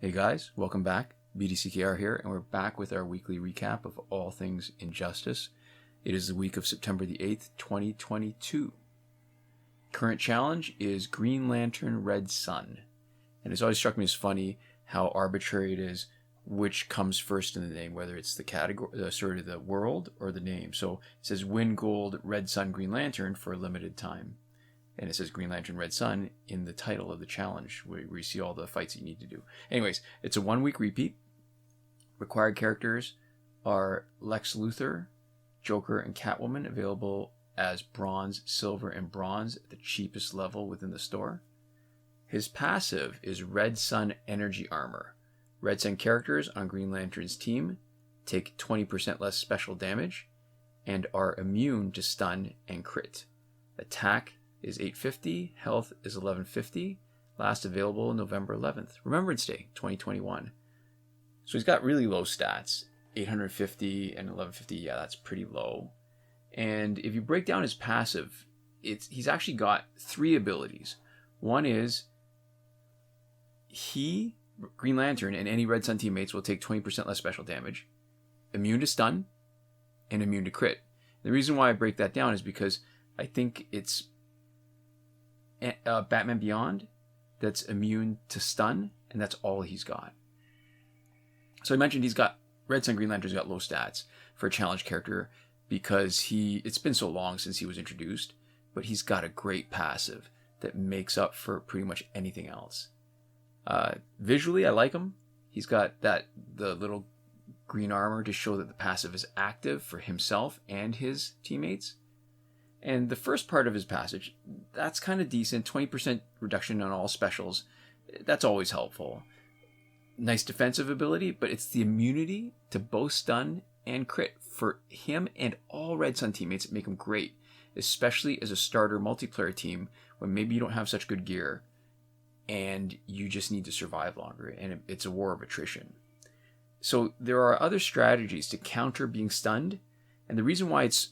Hey guys, welcome back. BDCKR here, and we're back with our weekly recap of all things Injustice. It is the week of September the 8th, 2022. Current challenge is Green Lantern Red Sun. And it's always struck me as funny how arbitrary it is which comes first in the name, whether it's the category, sort of the world, or the name. So it says win gold Red Sun Green Lantern for a limited time. And it says Green Lantern Red Sun in the title of the challenge, where you see all the fights you need to do. Anyways, it's a 1 week repeat. Required characters are Lex Luthor, Joker, and Catwoman, available as bronze, silver, and bronze at the cheapest level within the store. His passive is Red Sun Energy Armor. Red Sun characters on Green Lantern's team take 20% less special damage and are immune to stun and crit. Attack is 850, health is 1150, last available November 11th, Remembrance Day 2021. So he's got really low stats, 850 and 1150, yeah, that's pretty low. And if you break down his passive, he's actually got 3 abilities. One is Green Lantern, and any Red Sun teammates will take 20% less special damage, immune to stun, and immune to crit. The reason why I break that down is because I think it's Batman Beyond that's immune to stun, and that's all he's got. So I mentioned he's got Red Sun Green Lantern's got low stats for a challenge character because it's been so long since he was introduced, but he's got a great passive that makes up for pretty much anything else. Visually, I like him. He's got the little green armor to show that the passive is active for himself and his teammates. And the first part of his passage, that's kind of decent. 20% reduction on all specials. That's always helpful. Nice defensive ability, but it's the immunity to both stun and crit for him and all Red Sun teammates that make him great, especially as a starter multiplayer team when maybe you don't have such good gear and you just need to survive longer, and it's a war of attrition. So there are other strategies to counter being stunned, and the reason why it's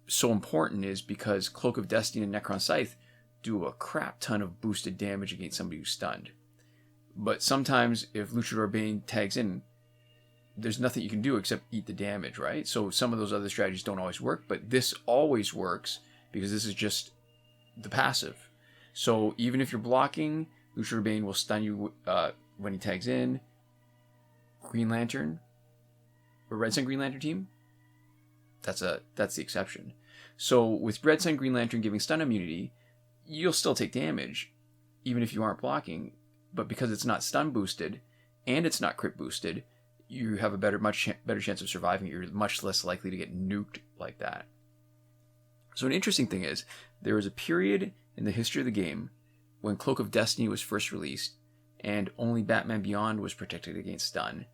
so important is because Cloak of Destiny and Nekron Scythe do a crap ton of boosted damage against somebody who's stunned. But sometimes if Luchador Bane tags in, there's nothing you can do except eat the damage, right? So some of those other strategies don't always work, but this always works because this is just the passive. So even if you're blocking, Luchador Bane will stun you when he tags in. Green Lantern, or Red Sun Green Lantern team, that's the exception. So with Red Sun Green Lantern giving stun immunity, you'll still take damage, even if you aren't blocking. But because it's not stun boosted and it's not crit boosted, you have a much better chance of surviving. You're much less likely to get nuked like that. So an interesting thing is, there was a period in the history of the game when Cloak of Destiny was first released and only Batman Beyond was protected against stun.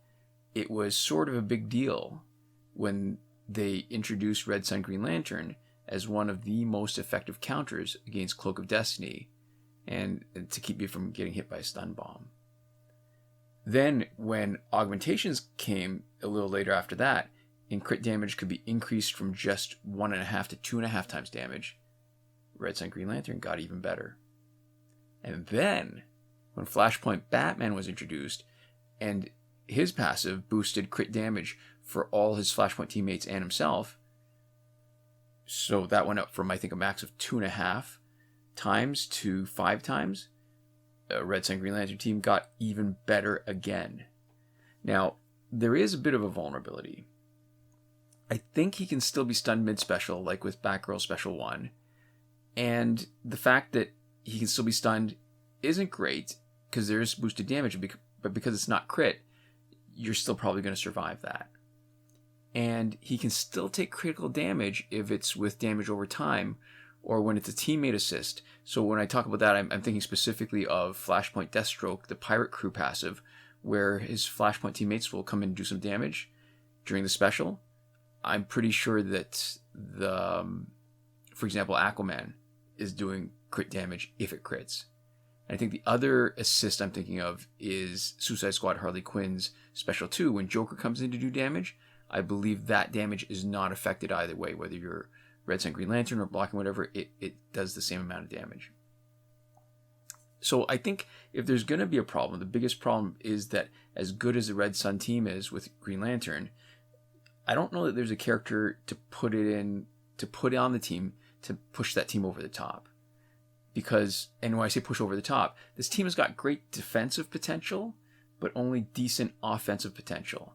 It was sort of a big deal when they introduced Red Sun Green Lantern as one of the most effective counters against Cloak of Destiny, and to keep you from getting hit by a stun bomb. Then, when augmentations came a little later after that, and crit damage could be increased from just 1.5 to 2.5 times damage, Red Sun Green Lantern got even better. And then, when Flashpoint Batman was introduced, and his passive boosted crit damage for all his Flashpoint teammates and himself, so that went up from, I think, a max of 2.5 times to 5 times, the Red Sun Green Lantern team got even better again. Now, there is a bit of a vulnerability. I think he can still be stunned mid-special, like with Batgirl Special 1, and the fact that he can still be stunned isn't great, because there is boosted damage, but because it's not crit, you're still probably going to survive that. And he can still take critical damage if it's with damage over time, or when it's a teammate assist. So when I talk about that, I'm thinking specifically of Flashpoint Deathstroke, the Pirate Crew passive, where his Flashpoint teammates will come in and do some damage during the special. I'm pretty sure that for example, Aquaman is doing crit damage if it crits. And I think the other assist I'm thinking of is Suicide Squad Harley Quinn's Special 2. When Joker comes in to do damage, I believe that damage is not affected either way, whether you're Red Sun Green Lantern or blocking whatever, it does the same amount of damage. So I think if there's going to be a problem, the biggest problem is that as good as the Red Sun team is with Green Lantern, I don't know that there's a character to put on the team to push that team over the top. Because, and when I say push over the top, this team has got great defensive potential, but only decent offensive potential.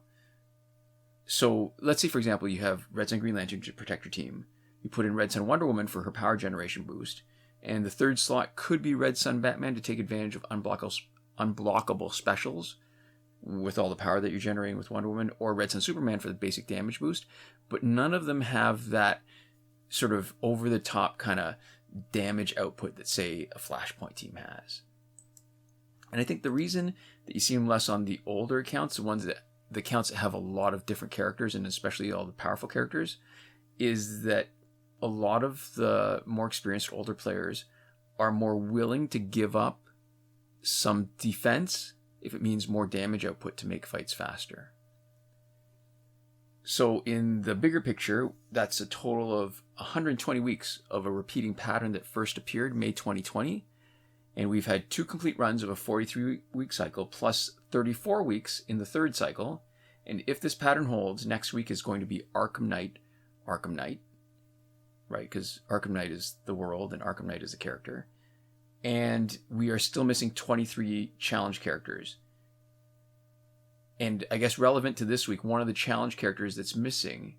So let's say, for example, you have Red Sun Green Lantern to protect your team. You put in Red Sun Wonder Woman for her power generation boost. And the third slot could be Red Sun Batman to take advantage of unblockable specials with all the power that you're generating with Wonder Woman, or Red Sun Superman for the basic damage boost. But none of them have that sort of over-the-top kind of damage output that, say, a Flashpoint team has. And I think the reason that you see them less on the older accounts, the accounts that have a lot of different characters, and especially all the powerful characters, is that a lot of the more experienced older players are more willing to give up some defense if it means more damage output to make fights faster. So in the bigger picture, that's a total of 120 weeks of a repeating pattern that first appeared May 2020. And we've had 2 complete runs of a 43-week cycle plus 34 weeks in the third cycle. And if this pattern holds, next week is going to be Arkham Knight, right? Because Arkham Knight is the world and Arkham Knight is the character. And we are still missing 23 challenge characters. And I guess relevant to this week, one of the challenge characters that's missing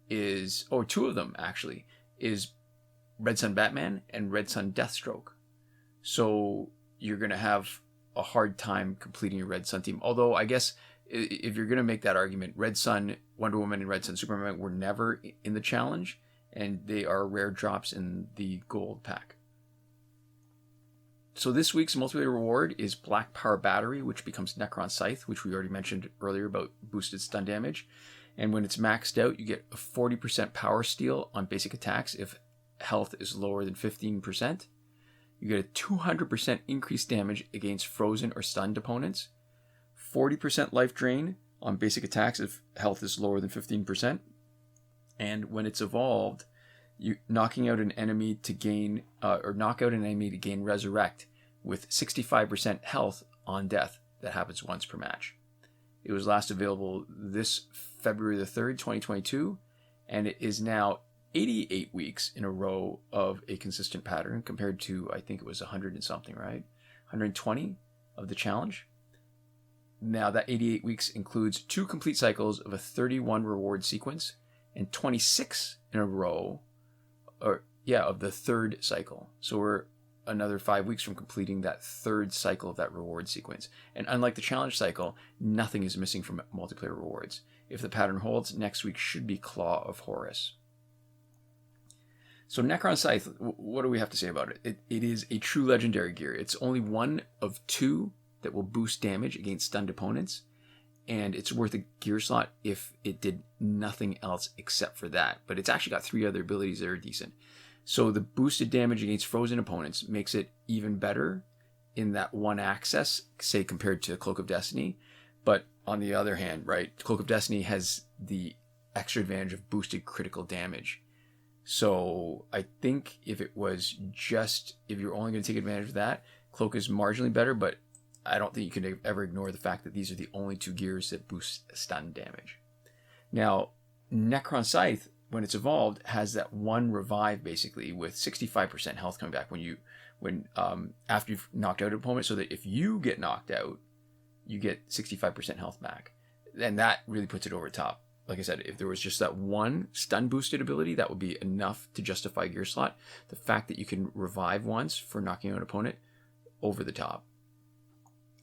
is, or 2 of them actually, is Red Sun Batman and Red Sun Deathstroke. So you're going to have a hard time completing your Red Sun team. Although I guess if you're going to make that argument, Red Sun, Wonder Woman, and Red Sun Superman were never in the challenge, and they are rare drops in the gold pack. So this week's multiplayer reward is Black Power Battery, which becomes Nekron Scythe, which we already mentioned earlier about boosted stun damage. And when it's maxed out, you get a 40% power steal on basic attacks if health is lower than 15%. You get a 200% increased damage against frozen or stunned opponents. 40% life drain on basic attacks if health is lower than 15%. And when it's evolved, you knocking out an enemy to gain resurrect with 65% health on death. That happens once per match. It was last available this February the 3rd, 2022, and it is now 88 weeks in a row of a consistent pattern compared to, I think it was 100 and something, right? 120 of the challenge. Now that 88 weeks includes 2 complete cycles of a 31 reward sequence and 26 in a row of the third cycle. So we're another 5 weeks from completing that third cycle of that reward sequence. And unlike the challenge cycle, nothing is missing from multiplayer rewards. If the pattern holds, next week should be Claw of Horus. So Nekron Scythe, what do we have to say about it? It is a true legendary gear. It's only one of 2 that will boost damage against stunned opponents. And it's worth a gear slot if it did nothing else except for that. But it's actually got 3 other abilities that are decent. So the boosted damage against frozen opponents makes it even better in that one access, say compared to Cloak of Destiny. But on the other hand, right, Cloak of Destiny has the extra advantage of boosted critical damage. So I think if you're only going to take advantage of that, Cloak is marginally better, but I don't think you can ever ignore the fact that these are the only 2 gears that boost stun damage. Now, Nekron Scythe, when it's evolved, has that 1 revive basically with 65% health coming back after you've knocked out an opponent, so that if you get knocked out, you get 65% health back. And that really puts it over the top. Like I said, if there was just that 1 stun boosted ability, that would be enough to justify gear slot. The fact that you can revive once for knocking out an opponent, over the top.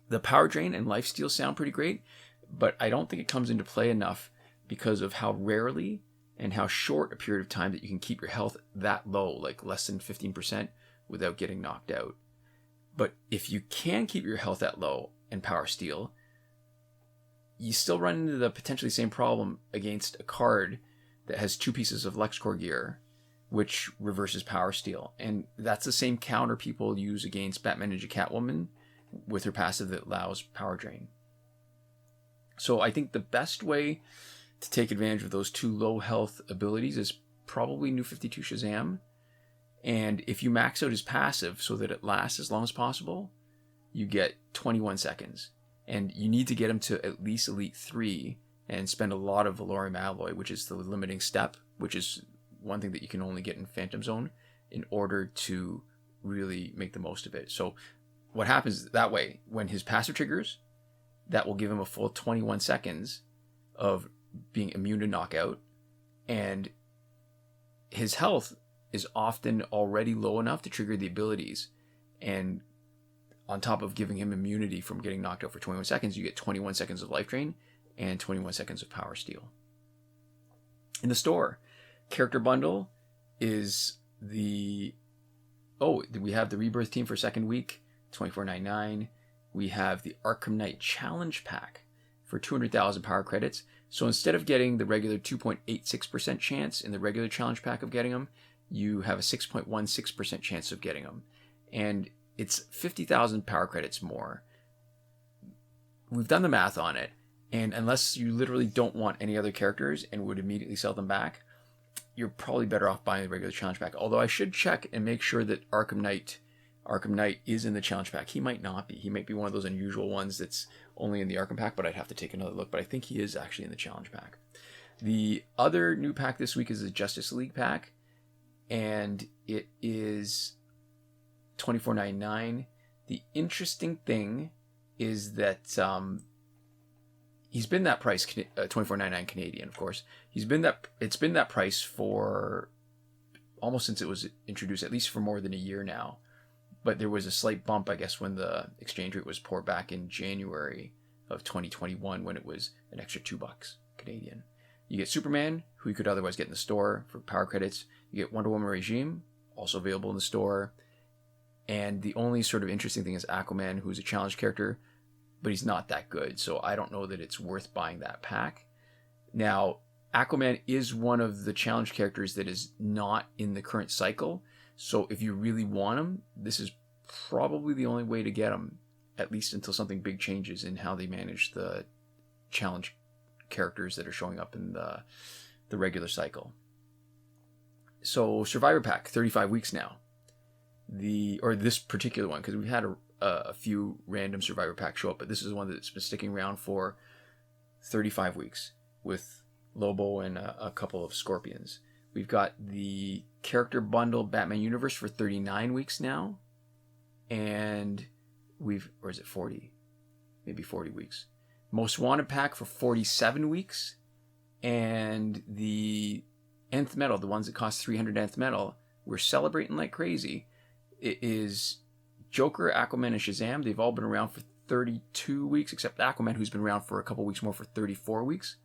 The power drain and lifesteal sound pretty great, but I don't think it comes into play enough because of how rarely and how short a period of time that you can keep your health that low, like less than 15%, without getting knocked out. But if you can keep your health that low and power steal, you still run into the potentially same problem against a card that has 2 pieces of LexCorp gear, which reverses power steal. And that's the same counter people use against Batman Ninja Catwoman with her passive that allows power drain. So I think the best way to take advantage of those 2 low health abilities is probably New 52 Shazam. And if you max out his passive so that it lasts as long as possible, you get 21 seconds. And you need to get him to at least Elite 3 and spend a lot of Valorium Alloy, which is the limiting step, which is one thing that you can only get in Phantom Zone, in order to really make the most of it. So what happens that way, when his passive triggers, that will give him a full 21 seconds of being immune to knockout, and his health is often already low enough to trigger the abilities. And on top of giving him immunity from getting knocked out for 21 seconds, you get 21 seconds of life drain and 21 seconds of power steal. In the store, character bundle is we have the Rebirth team for second week, $24.99. We have the Arkham Knight Challenge Pack for 200,000 power credits. So instead of getting the regular 2.86% chance in the regular challenge pack of getting them, you have a 6.16% chance of getting them. And it's 50,000 power credits more. We've done the math on it. And unless you literally don't want any other characters and would immediately sell them back, you're probably better off buying the regular challenge pack. Although I should check and make sure that Arkham Knight is in the challenge pack. He might not be. He might be one of those unusual ones that's only in the Arkham pack, but I'd have to take another look. But I think he is actually in the challenge pack. The other new pack this week is the Justice League pack, and it is $24.99. The interesting thing is that he's been that price, $24.99 Canadian, of course. It's been that price for almost since it was introduced, at least for more than a year now. But there was a slight bump, I guess, when the exchange rate was poured back in January of 2021, when it was an extra $2 Canadian. You get Superman, who you could otherwise get in the store for power credits. You get Wonder Woman Regime, also available in the store. And the only sort of interesting thing is Aquaman, who's a challenge character, but he's not that good, so I don't know that it's worth buying that pack. Now, Aquaman is one of the challenge characters that is not in the current cycle, so if you really want him, this is probably the only way to get him, at least until something big changes in how they manage the challenge characters that are showing up in the regular cycle. So, Survivor Pack, 35 weeks now. This particular one, because we've had a few random Survivor packs show up, but this is one that's been sticking around for 35 weeks with Lobo and a couple of Scorpions. We've got the character bundle Batman Universe for 39 weeks now, and or is it 40? Maybe 40 weeks. Most Wanted pack for 47 weeks, and the Nth Metal, the ones that cost 300 Nth Metal, we're celebrating like crazy. It is Joker, Aquaman, and Shazam. They've all been around for 32 weeks, except Aquaman, who's been around for a couple weeks more, for 34 weeks.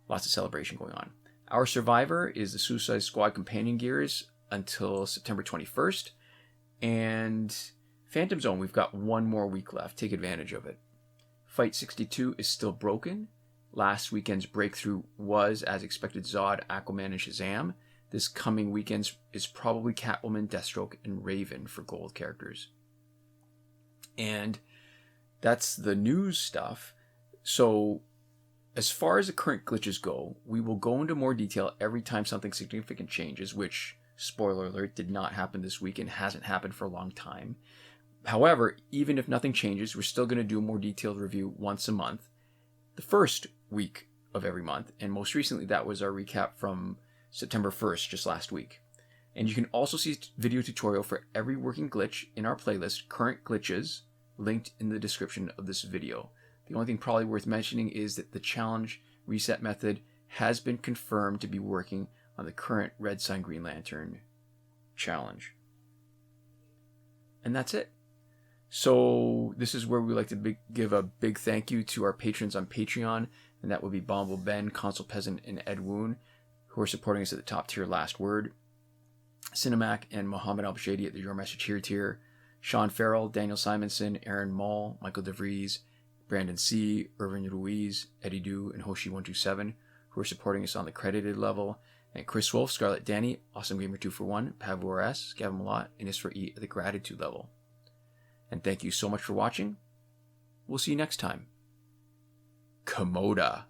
Lots of celebration going on. Our Survivor is the Suicide Squad Companion Gears until September 21st. And Phantom Zone, we've got one more week left. Take advantage of it. Fight 62 is still broken. Last weekend's breakthrough was, as expected, Zod, Aquaman, and Shazam. This coming weekend is probably Catwoman, Deathstroke, and Raven for gold characters. And that's the news stuff. So as far as the current glitches go, we will go into more detail every time something significant changes, which, spoiler alert, did not happen this week and hasn't happened for a long time. However, even if nothing changes, we're still going to do a more detailed review once a month, the first week of every month. And most recently, that was our recap from September 1st, just last week. And you can also see a video tutorial for every working glitch in our playlist, Current Glitches, linked in the description of this video. The only thing probably worth mentioning is that the challenge reset method has been confirmed to be working on the current Red Sun Green Lantern challenge. And that's it. So this is where we like to give a big thank you to our patrons on Patreon, and that would be BomboBen, Console Peasant, and Edwoon, who are supporting us at the top tier Last Word. Sinemac and Mohammed Albshaiti at the Your Message Here tier. Shawn Farrell, Daniel Simonson, Aaron Maule, Michael DeVries, Brandon C., Irvin Ruiz, Eddydoo, and Hoshi 127, who are supporting us on the credited level. And Chris Wolff, Scarlet, Dani, Awesomegamer 241, Pavu RS, Gavin, Mallott, and Isfar E at the gratitude level. And thank you so much for watching. We'll see you next time. Komoda.